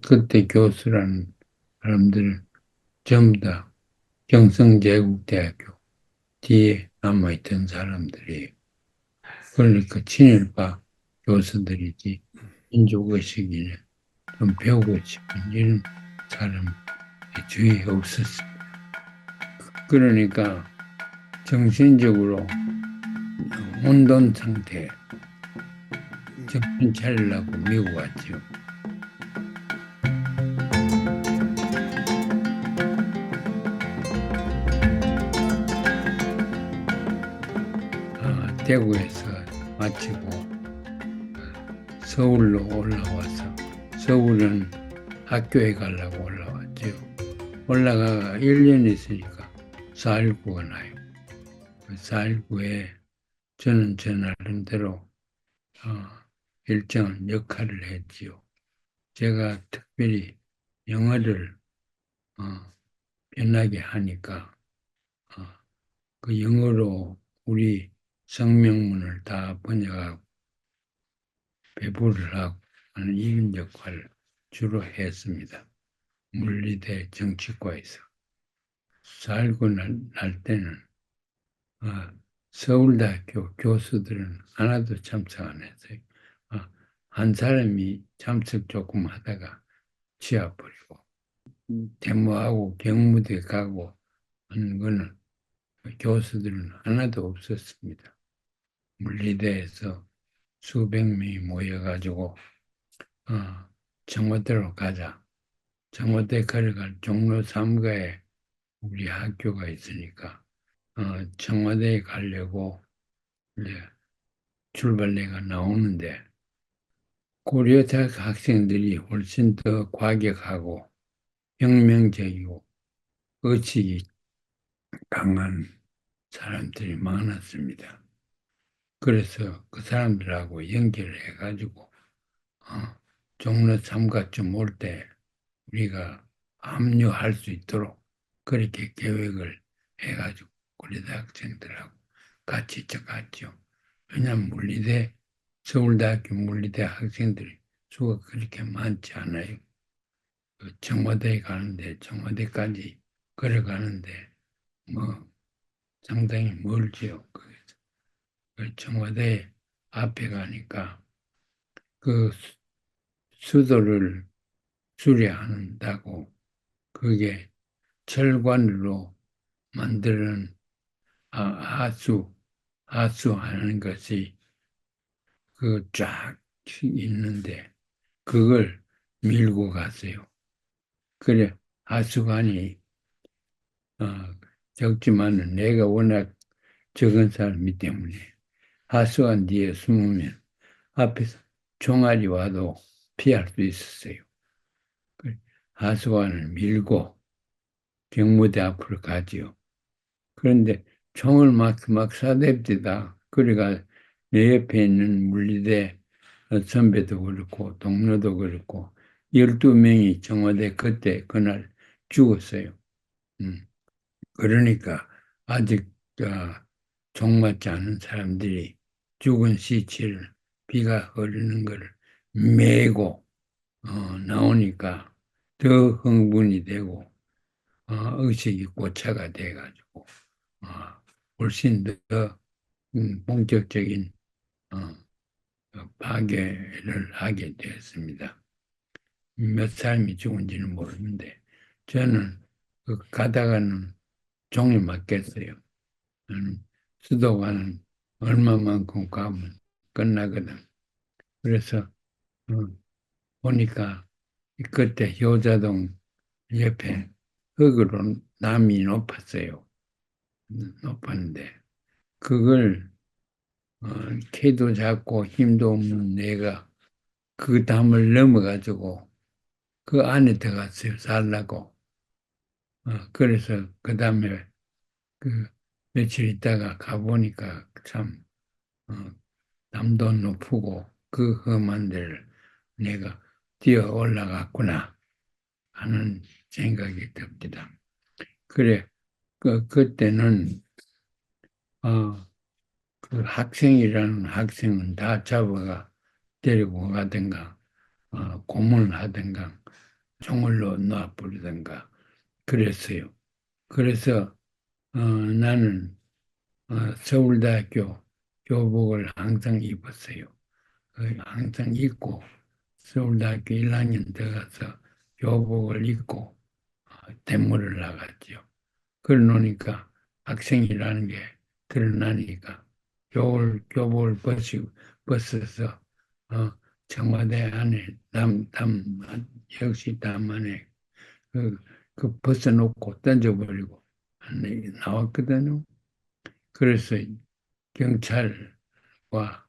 그때 교수라는 사람들은 전부 다 경성제국대학교 뒤에 남아있던 사람들이 그러니까 친일파 교수들이지 민족의식이나 좀 배우고 싶은 이런 사람 주위에 없었어. 그러니까 정신적으로 혼돈 상태, 정신 차리려고 미국 왔죠. 대구에서 마치고 서울로 올라와서 서울은 학교에 가려고 올라왔죠. 올라가 1년 있으니까 4.19가 나요. 4.19에 저는 저 나름대로 일정한 역할을 했지요. 제가 특별히 영어를 어, 변하게 하니까 어, 그 영어로 우리 성명문을 다 번역하고 배부를 하고 하는 이런 역할을 주로 했습니다. 물리대 정치과에서. 살고 날 때는 어, 서울대학교 교수들은 하나도 참석 안 했어요. 어, 한 사람이 참석 조금 하다가 치아버리고 데모하고 경무대 가고 하는 거는 교수들은 하나도 없었습니다. 물리대에서 수백 명이 모여가지고 청와대로 가자. 청와대 걸어갈 종로 3가에 우리 학교가 있으니까 청와대에 가려고 이제 출발대가 나오는데 고려대학 학생들이 훨씬 더 과격하고 혁명적이고 의식이 강한 사람들이 많았습니다. 그래서 그 사람들하고 연결을 해가지고 종로 3가쯤 올 때 우리가 합류할 수 있도록 그렇게 계획을 해가지고 고려대 학생들하고 같이 갔죠. 왜냐하면 물리대, 서울대학교 물리대 학생들이 수가 그렇게 많지 않아요. 그 청와대에 가는데, 청와대까지 걸어가는데, 뭐, 상당히 멀지요. 그 청와대 앞에 가니까 그 수도를 수리한다고 그게 철관으로 만드는 하수하는 것이 그 쫙 있는데 그걸 밀고 갔어요. 그래 하수관이 어, 적지만은 내가 워낙 적은 사람이기 때문에 하수관 뒤에 숨으면 앞에서 총알이 와도 피할 수 있었어요. 하수관을 밀고 경무대 앞으로 가지요. 그런데 총을 막 쏴댑니다. 그래가 내 옆에 있는 물리대 선배도 그렇고 동료도 그렇고 12명이 청와대 그때 그날 죽었어요. 음. 그러니까 아직 총 맞지 않은 사람들이 죽은 시체를 비가 흐르는 것을 메고 나오니까 더 흥분이 되고 의식이 고차가 돼가지고 어, 훨씬 더 본격적인 파괴를 하게 되었습니다. 몇 사람이 죽은지는 모르는데 저는 그 가다가는 종이 맞겠어요. 수도관은 얼마만큼 가면 끝나거든. 그래서 어, 보니까 그때 효자동 옆에 흙으로 남이 높았어요. 높았는데 그걸 키도 작고 힘도 없는 내가 그 담을 넘어가지고 그 안에 들어갔어요. 살라고. 그래서 그 다음에 그 며칠 있다가 가보니까 참 어, 담도 높고 그 험한 데를 내가 뛰어 올라갔구나 하는 생각이 듭니다. 그래, 그때는 그 학생이라는 학생은 다 잡아가 데리고 가든가 고문을 하든가 종을로 놔버리던가 그랬어요. 그래서 나는 서울대학교 교복을 항상 입었어요. 항상 입고 서울대학교 1학년 들어가서 교복을 입고 대문을 나갔죠. 그러니까 학생이라는 게 드러나니까 교복을 벗어서 어, 청와대 안에 역시 담 안에 그, 그 벗어놓고 던져버리고 안에 나왔거든요. 그래서 경찰과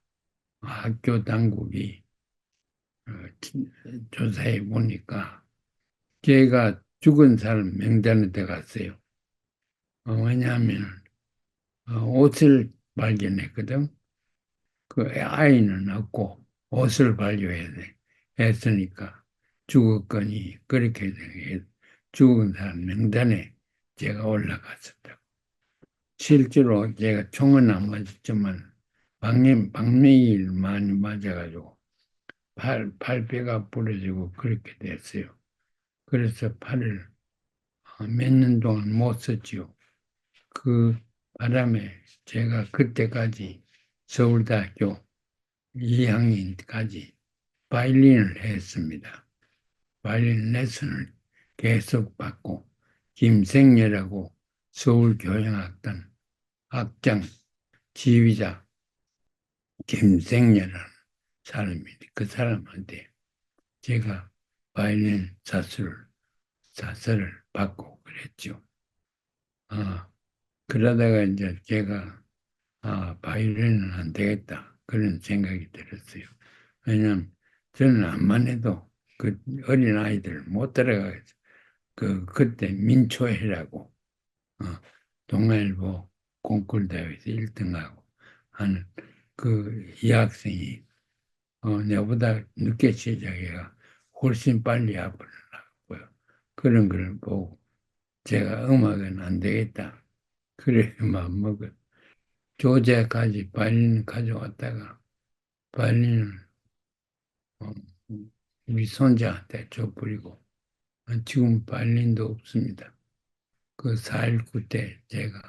학교 당국이 어, 조사해 보니까 걔가 죽은 사람 명단에 들어갔어요. 왜냐하면 옷을 발견했거든. 그 아이는 없고 옷을 발견해야 돼. 했으니까 죽었거니 그렇게 죽은 사람 명단에 제가 올라갔었다. 실제로 제가 총은 안 맞았지만 박매일 많이 맞아가지고 팔뼈가 부러지고 그렇게 됐어요. 그래서 팔을 몇 년 동안 못 썼지요. 그 바람에 제가 그때까지 서울대학교 2학년까지 바이올린을 했습니다. 바이올린 레슨을 계속 받고 김생렬하고 서울교향악단 악장 지휘자 김생렬이라는 사람인데 그 사람한테 제가 바이올린 사설을 받고 그랬죠. 아, 그러다가 이제 제가 바이올린은 안 되겠다. 그런 생각이 들었어요. 왜냐면 저는 암만 해도 그 어린 아이들 못 따라가겠어. 그때 민초회라고, 어, 동아일보 콩쿨 대회에서 1등하고 하는 그 여학생이, 내보다 늦게 시작해가 훨씬 빨리 앞을 나가고요. 그런 걸 보고 제가 음악은 안 되겠다. 그래, 마음먹은 교재까지 바이올린 가져왔다가 바이올린을 어, 우리 손자한테 줘버리고 지금 바이올린도 없습니다. 그 4.19 때 제가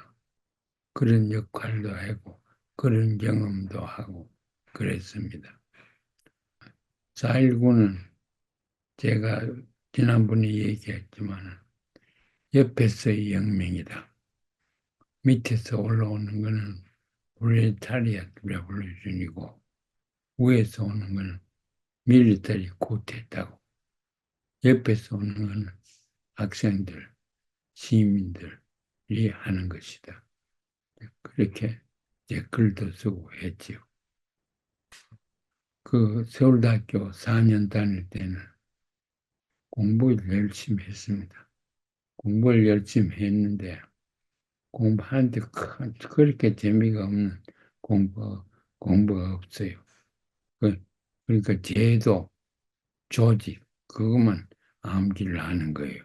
그런 역할도 하고 그런 경험도 하고 그랬습니다. 4.19는 제가 지난번에 얘기했지만 옆에서의 혁명이다. 밑에서 올라오는 것은 프롤레타리아 레볼루션이고 위에서 오는 것은 밀리터리 쿠데타고 옆에서 오는 것은 학생들, 시민들이 하는 것이다. 그렇게 이제 글도 쓰고 했지요. 그 서울대학교 4년 다닐 때는 공부를 열심히 했습니다. 공부를 열심히 했는데 공부하는데 그렇게 재미가 없는 공부, 공부가 없어요. 그러니까 제도, 조직, 그것만 암기를 하는 거예요.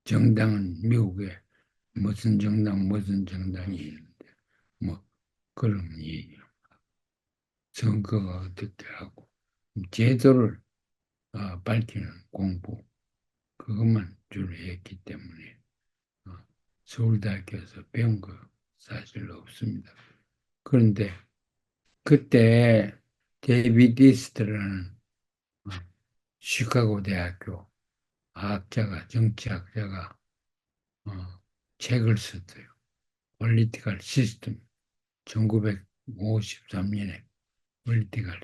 정당은 미국에 무슨 정당이 있는데, 뭐, 그런 얘기. 선거가 어떻게 하고, 제도를 밝히는 공부, 그것만 주로 했기 때문에, 어, 서울대학교에서 배운 거 사실 없습니다. 그런데 그때 데이비드 이스트라는 어, 시카고 대학교 정치학자가 어, 책을 썼어요. Political System, 1953년에 Political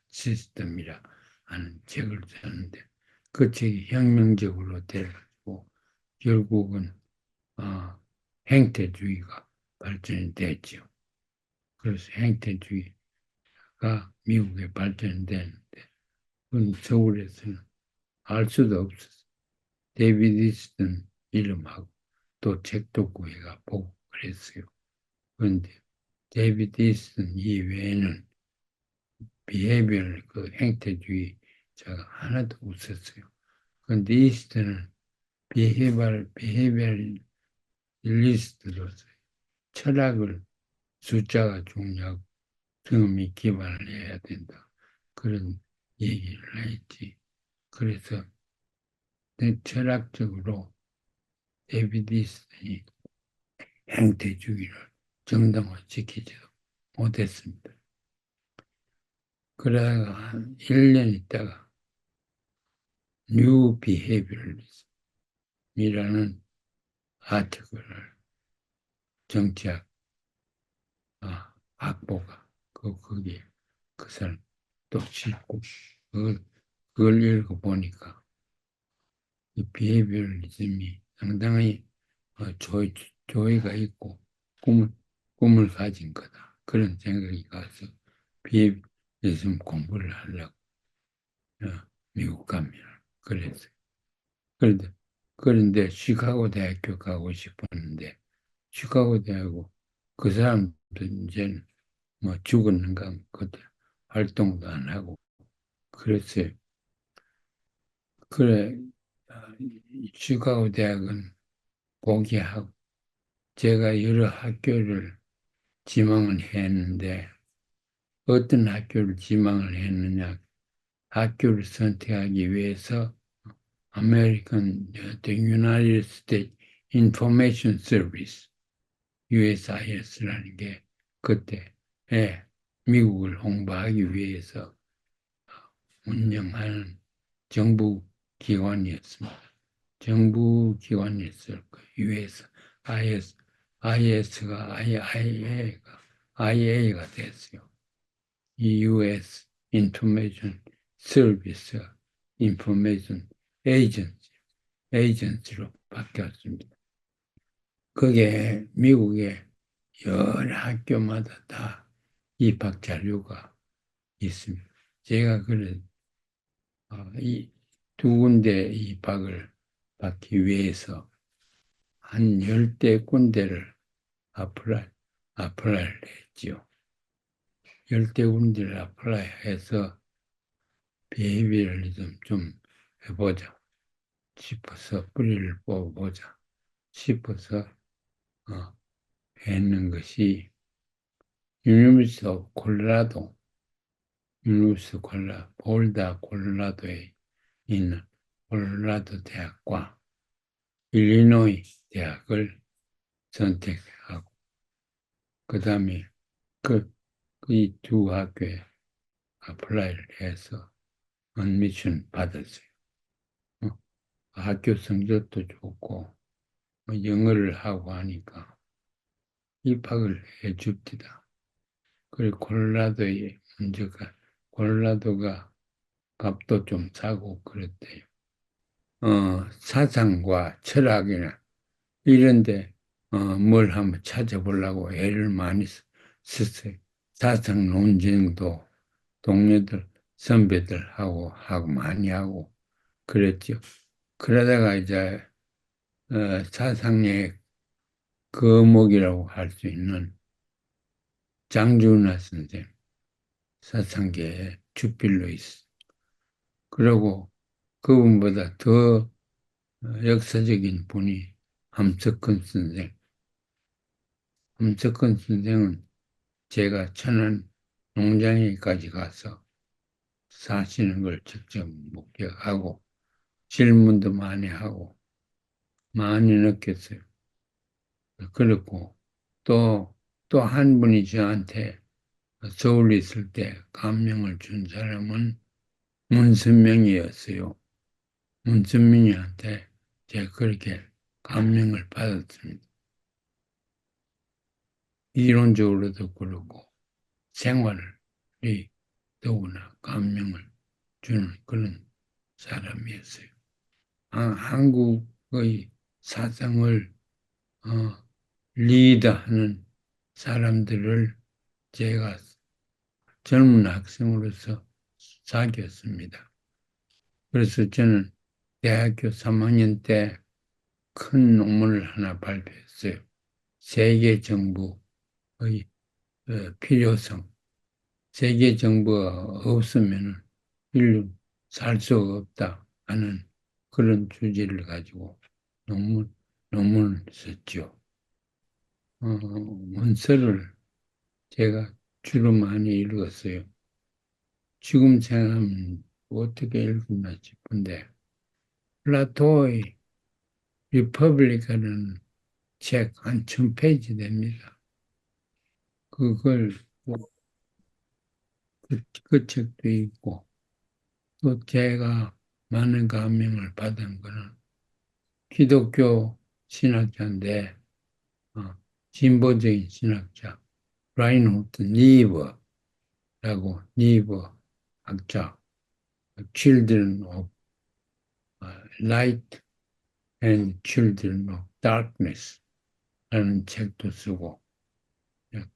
System이라 하는 책을 썼는데 그 책이 혁명적으로 돼가지고 결국은 어, 행태주의가 발전이 됐죠. 그래서 행태주의가 미국에 발전됐는데 그건 서울에서는 알 수도 없었어요. 데이비드 이스턴 이름하고 또 책도 구해가 보고 그랬어요. 그런데 데이비드 이스턴 이외에는 비헤비얼 그 행태주의자가 하나도 없었어요. 그런데 이스턴은 비헤비얼리스트로서 철학을 숫자가 중요하고 경험이 기반을 해야 된다. 그런 얘기를 했지. 그래서 철학적으로 데비디슨이 행태주의를 정당화시키지도 못했습니다. 그러다가 한 1년 있다가 뉴 비헤이비얼리즘이라는 아티클을 정치학 학보가 거기에 그 사람 또 싣고 그걸 읽어보니까 이 비헤이비얼리즘이 상당히 조의가 있고 꿈을, 꿈을 가진 거다. 그런 생각이 가서 비헤이비얼리즘 공부를 하려고 미국 갑니다. 그랬어요. 그런데 시카고 대학교 가고 싶었는데 시카고 대학교 그 사람도 이제는 뭐 죽었는가 그때 활동도 안 하고 그랬어요. 그래 시카고 대학은 포기하고 제가 여러 학교를 지망을 했는데 어떤 학교를 지망을 했느냐 학교를 선택하기 위해서 American the United States Information Service USIS라는 게 그때 미국을 홍보하기 위해서 운영하는 정부 기관이었습니다. 정부 기관이었을 거예요. US, IS가 IA가 됐어요. US Information Service Information Agency로 바뀌었습니다. 그게 미국의 여러 학교마다 다 입학 자료가 있습니다. 제가 그래 이 두 군데 입학을 받기 위해서 한 10군데를 아플라이를 했지요. 10군데를 아플라이해서 비헤이비어리즘 좀 해보자 싶어서 뿌리를 뽑아보자 싶어서 했는 것이 유니버시티 오브 콜로라도 유니버시티 볼다 콜로라도에 있는 콜로라도 대학과 일리노이 대학을 선택하고 그 다음에 이 두 학교에 어플라이를 해서 admission 받았어요. 학교 성적도 좋고 영어를 하고 하니까 입학을 해줍니다. 그리고 콜로라도가 값도 좀 싸고 그랬대요. 사상과 철학이나 이런데 뭘 한번 찾아보려고 애를 많이 썼어요. 사상 논쟁도 동료들, 선배들하고 많이 하고 그랬죠. 그러다가 이제 사상의 거목이라고 할 수 있는 장준하 선생, 사상계의 주필로이스. 그리고 그분보다 더 역사적인 분이 함석헌 선생. 함석헌 선생은 제가 천안 농장에까지 가서 사시는 걸 직접 목격하고 질문도 많이 하고 많이 느꼈어요. 그렇고 또 한 분이 저한테 서울에 있을 때 감명을 준 사람은 문선명이었어요. 문선명이한테 제가 그렇게 감명을 받았습니다. 이론적으로도 그렇고 생활이 더구나 감명을 주는 그런 사람이었어요. 한국의 사상을 리드하는 사람들을 제가 젊은 학생으로서 사귀었습니다. 그래서 저는 대학교 3학년 때 큰 논문을 하나 발표했어요. 세계 정부의 필요성. 세계 정부가 없으면 인류 살 수 없다 하는 그런 주제를 가지고 논문을 썼죠. 원서를 제가 주로 많이 읽었어요. 지금 생각하면 어떻게 읽었나 싶은데 플라토의 리퍼블릭이라는 책 한 1000페이지 됩니다. 그걸 그 책도 있고 또 제가 많은 감명을 받은 거는 기독교 신학자인데 진보적인 신학자 라인홀트 니버 학자 Children of Light and Children of Darkness 라는 책도 쓰고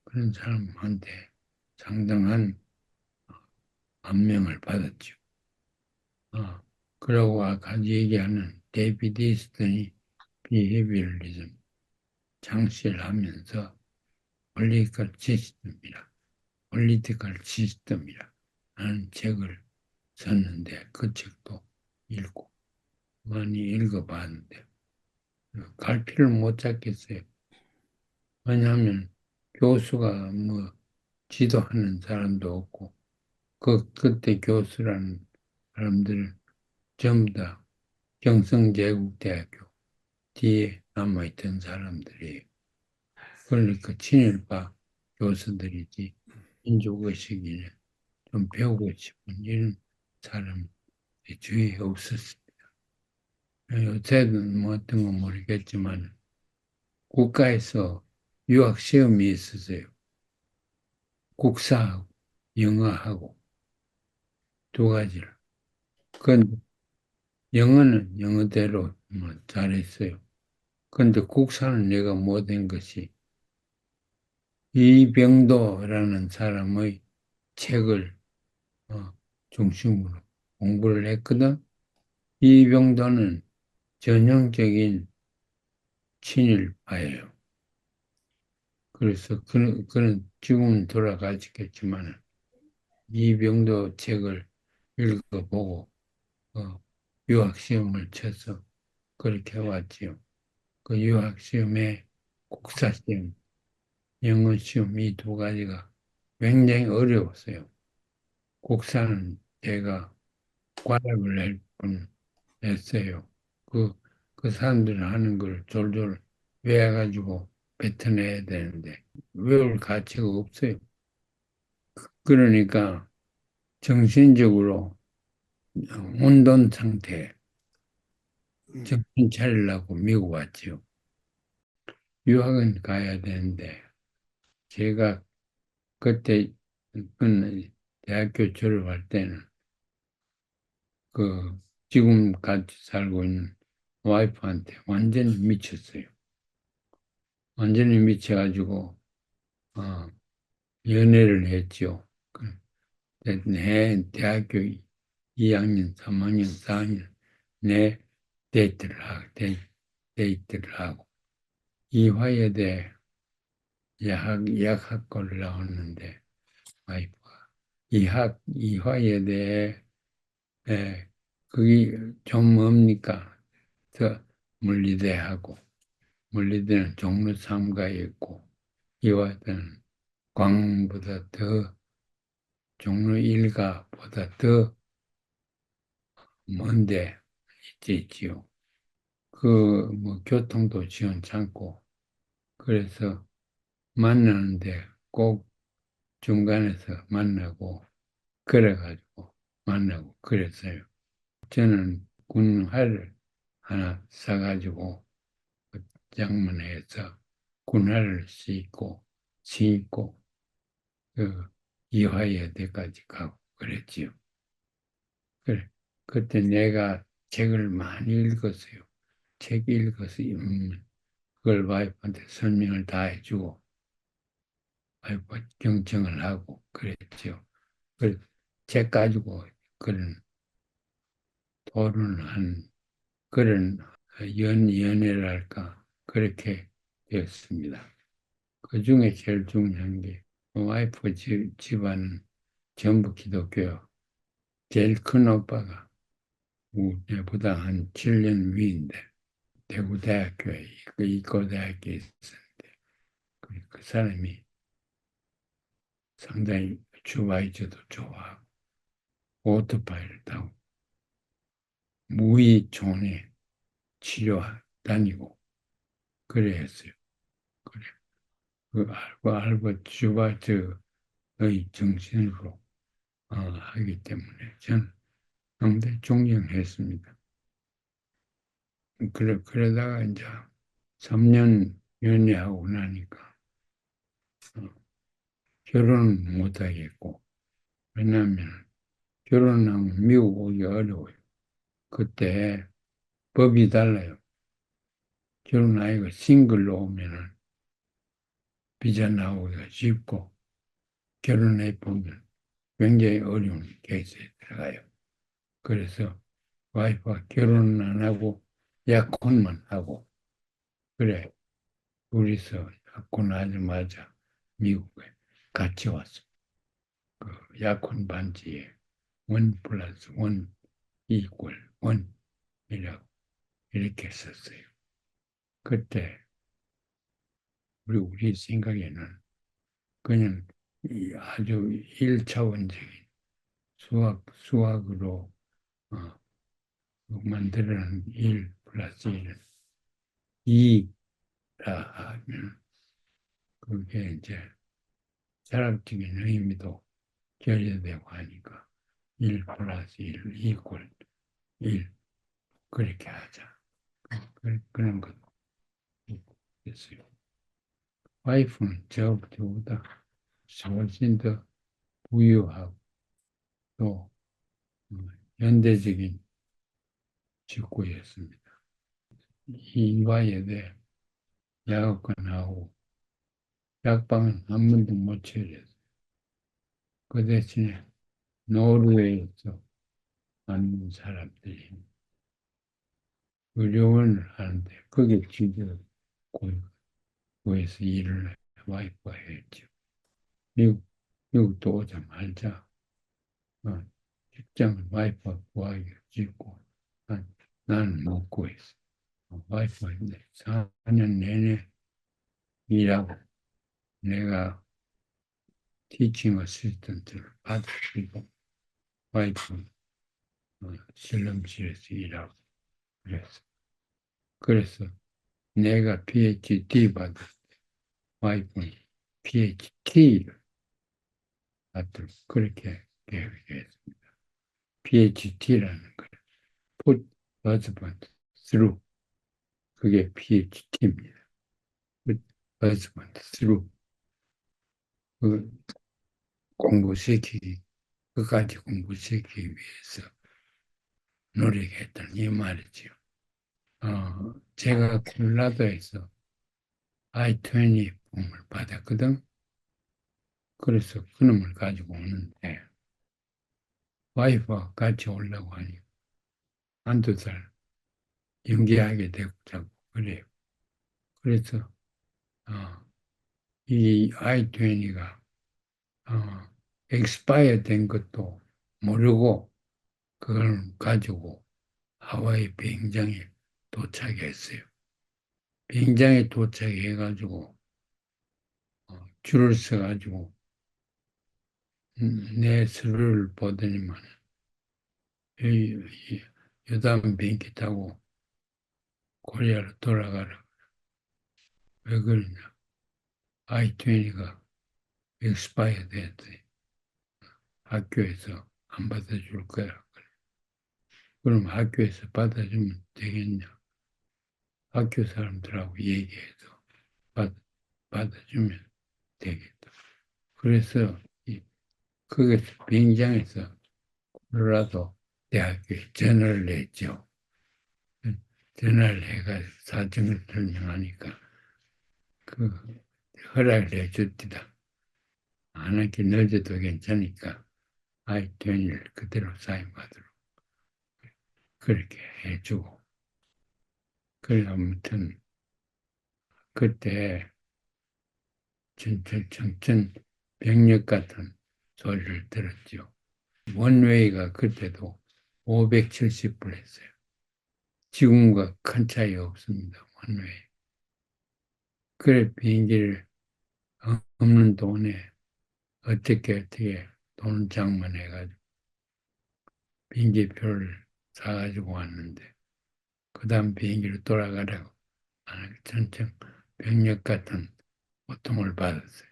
그런 사람한테 상당한 감명을 받았죠. 그러고 아까 얘기하는 데이비드 이스턴이 비헤비얼리즘 창시를 하면서 폴리티컬 시스템이라 폴리티컬 시스템이라 하는 책을 썼는데 그 책도 읽고 많이 읽어봤는데 갈피를 못 잡겠어요. 왜냐하면 교수가 뭐 지도하는 사람도 없고 그때 교수라는 사람들 전부 다 경성제국대학교 뒤에 남아있던 사람들이 그러니까 친일파 교수들이지 민족의식이나 좀 배우고 싶은 이런 사람이 주위에 없었습니다. 요새는 뭐 어떤 건 모르겠지만 국가에서 유학 시험이 있었어요. 국사하고 영어하고 두 가지를. 그건 영어는 영어대로 뭐 잘했어요. 그런데 국사는 내가 못한 것이 이병도라는 사람의 책을 중심으로 공부를 했거든. 이병도는 전형적인 친일파예요. 그래서 그는 지금은 돌아가시겠지만 이병도 책을 읽어보고 유학시험을 쳐서 그렇게 해왔지요. 그 유학시험에 국사시험, 영어시험 이 두 가지가 굉장히 어려웠어요. 국사는 제가 과락을 낼 뻔했어요. 그 사람들은 하는 걸 졸졸 외워가지고 뱉어내야 되는데 외울 가치가 없어요. 그러니까 정신적으로 혼돈 상태, 정신 차리려고 미국 왔지요. 유학은 가야 되는데 제가 그때 그 대학교 졸업할 때는 그 지금 같이 살고 있는 와이프한테 완전히 미쳤어요. 완전히 미쳐가지고 어, 연애를 했죠. 내 대학교 2학년, 3학년, 4학년 내 데이트를 하고 이화여대 약학과를 나왔는데 와이프가 이화여대에 그게 좀 뭡니까? 저 물리대하고 물리대는 종로 3가에 있고 이화여대는 광보다 더 종로 1가보다 더 먼데 있지요. 그 뭐 교통도 지원찮고 그래서 만나는데 꼭 중간에서 만나고 그래가지고 만나고 그랬어요. 저는 군화를 하나 사가지고 그 장문해서 군화를 신고 그 이화여대까지 가고 그랬지요. 그래. 그때 내가 책을 많이 읽었어요. 책 읽어서 그걸 와이프한테 설명을 다 해주고 와이프 경청을 하고 그랬죠. 책 가지고 그런 토론한 그런 연애랄까 그렇게 되었습니다. 그 중에 제일 중요한 게 와이프 집안은 전부 기독교요. 제일 큰 오빠가 내보다 한 7년 위인데 대구대학교에 이과대학교에 있었는데 그 사람이 상당히 주바이저도 좋아하고 오토바이를 타고 무의존에 치료 다니고 그래 했어요. 그래. 알버트 슈바트의 정신으로 하기 때문에 저는 상당히 존경했습니다. 그러다가 이제 3년 연애하고 나니까 어, 결혼은 못하겠고, 왜냐하면 결혼하면 미국 오기 어려워요. 그때 법이 달라요. 결혼 아이가 싱글로 오면은 비자 나오기가 쉽고, 결혼해 보면 굉장히 어려운 케이스에 들어가요. 그래서 와이프가 결혼은 안 하고 약혼만 하고, 그래, 둘이서 약혼하자마자 미국에 같이 왔어. 그 약혼 반지에 원 플러스 원 이퀄 원이라고 이렇게 썼어요. 그때 우리 생각에는 그냥 아주 일차원적인 수학으로 어, 만들어낸 1 플러스 1은 2라 하면 그게 이제 철학적인 의미도 결여되고 하니까 1 플러스 1 이퀄 1 그렇게 하자. 그런 것 있어요. 와이프는 저보다 훨씬 더 부유하고 또 현대적인 직구였습니다. 이화여대 약학과 나오고 약방은 한 번도 못 치렀어요. 그 대신에 노르웨이에서 많은 사람들이 의료원을 하는데 거기에 직접 구해서 일을 와이프가 했죠. 미국, 미국도 오자마자 어, 직장을 와이프가 구하기 쉽고 나는 못 구했어. 와이프가 이제 4년 내내 일하고 내가 티칭 어시스턴트를 받아들이고 와이프 실험실에서 일하고 그랬어. 그래서 내가 PhD 받을 때 와이프는 PhD를 받도록 그렇게 계획했습니다. PhD라는 걸 Put Husband Through 그게 PhD입니다. Put Husband Through 그 공부시키기 끝까지 공부시키기 위해서 노력했던 이 말이지요. 제가 콜라도에서 I-20 봄을 받았거든. 그래서 그놈을 가지고 오는데 와이프가 같이 오려고 하니 한두 달 연기하게 되고 자꾸 그래요. 그래서 어, 이 I-20가 엑스파이어 된 것도 모르고 그걸 가지고 하와이 비행장에 도착했어요. 비행장에 도착해가지고 줄을 서가지고 내 서류를 보더니만 여담 비행기 타고 코리아로 돌아가라. 왜 그러냐. I-20가 익스파이어 됐대. 학교에서 안 받아줄 거야. 그럼 학교에서 받아주면 되겠냐. 학교 사람들하고 얘기해서 받아주면 되겠다. 그래서 거기서 비행장에서 콜로라도 대학교에 전화를 냈죠. 전화를 해가지고 사정을 설명하니까 그 허락을 해줬디다. 안 하기 늦어도 괜찮으니까 I-20를 그대로 사용하도록 그렇게 해주고 그래 아무튼 그때 청천 병력 같은 소리를 들었죠. 원웨이가 그때도 570불 했어요. 지금과 큰 차이 없습니다. 원웨이. 그래 비행기를 없는 돈에 어떻게 돈을 장만해가지고 비행기표를 사가지고 왔는데 그 다음 비행기로 돌아가라고 전청 병력 같은 고통을 받았어요.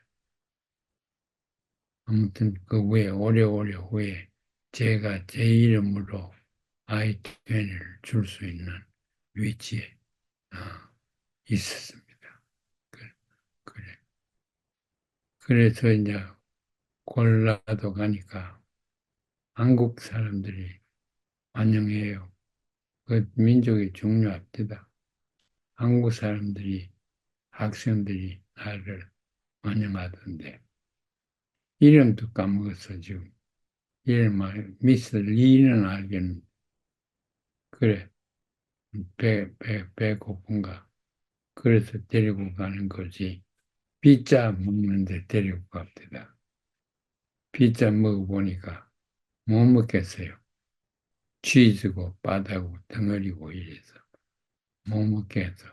아무튼 그 후에 오래오래 후에 제가 제 이름으로 I-20을 줄 수 있는 위치에 어, 있었습니다. 그래. 그래. 그래서 이제 콜라도 가니까 한국 사람들이 환영해요. 그 민족이 중요합니다. 한국 사람들이 학생들이 나를 환영하던데 이름도 까먹었어 지금. 이름 미스 리는 알겠는데 그래 배 고픈가 그래서 데리고 가는 거지. 피자 먹는데 데리고 갑니다. 피자 먹어보니까 못 먹겠어요. 치즈고 바다고 덩어리고 이래서 못 먹겠어.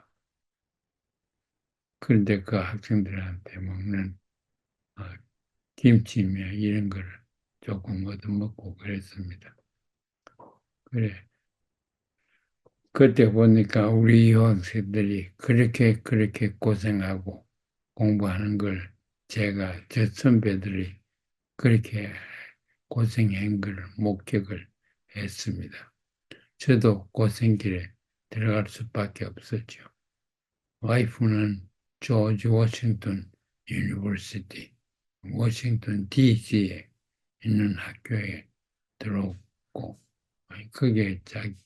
그런데 그 학생들한테 먹는 어, 김치며 이런 거를 조금 얻어먹고 그랬습니다. 그래. 그때 보니까 우리 유학생들이 그렇게 고생하고 공부하는 걸 제가 저 선배들이 그렇게 고생한 걸 목격을 했습니다. 저도 고생길에 들어갈 수밖에 없었죠. 와이프는 조지 워싱턴 유니버시티, 워싱턴 DC에 있는 학교에 들어오고, 그게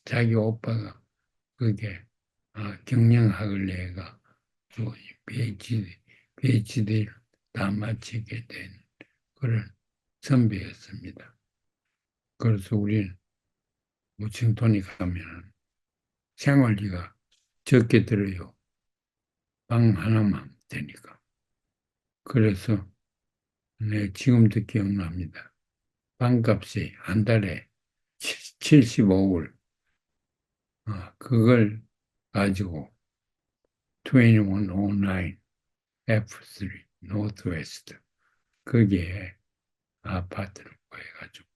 자기 오빠가 그게 경영학을 내가 PhD를 다 마치게 된 그런 선배였습니다. 그래서 우리는 워싱턴에 가면 생활비가 적게 들어요. 방 하나만 되니까. 그래서 지금도 기억납니다. 방값이 한 달에 75불. 그걸 가지고 2109 F3 노스웨스트 거기에 아파트를 구해가지고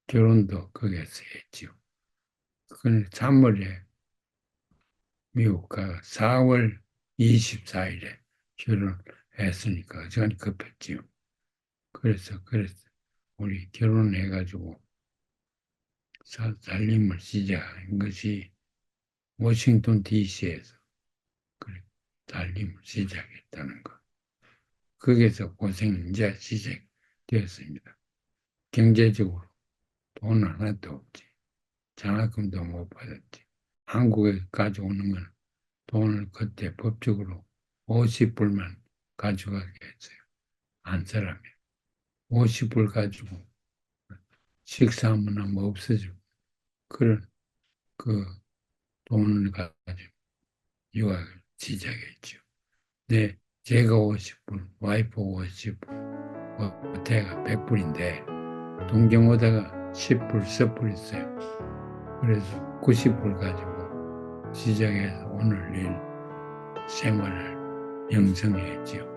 결혼도 거기에서 했죠. 그건 3월에 미국 가 4월 24일에 결혼했으니까 전 급했지요. 그래서 우리 결혼해가지고 살림을 시작한 것이 워싱턴 DC에서 그래, 살림을 시작했다는 것. 거기서 고생이 이제 시작되었습니다. 경제적으로 돈 하나도 없지. 장학금도 못 받았지. 한국에 가져오는 건 돈을 그때 법적으로 50불만 가져가게 했어요. 한 사람이. 50불 가지고 식사하면 뭐 없어지고 그런 그 돈을 가지고 유학을 시작했죠. 네, 제가 50불, 와이프 50불, 호텔가 100불인데 동경 오다가 10불, 10불 있어요. 그래서 90불 가지고 시작해서 오늘 일 생활을 영성했지요.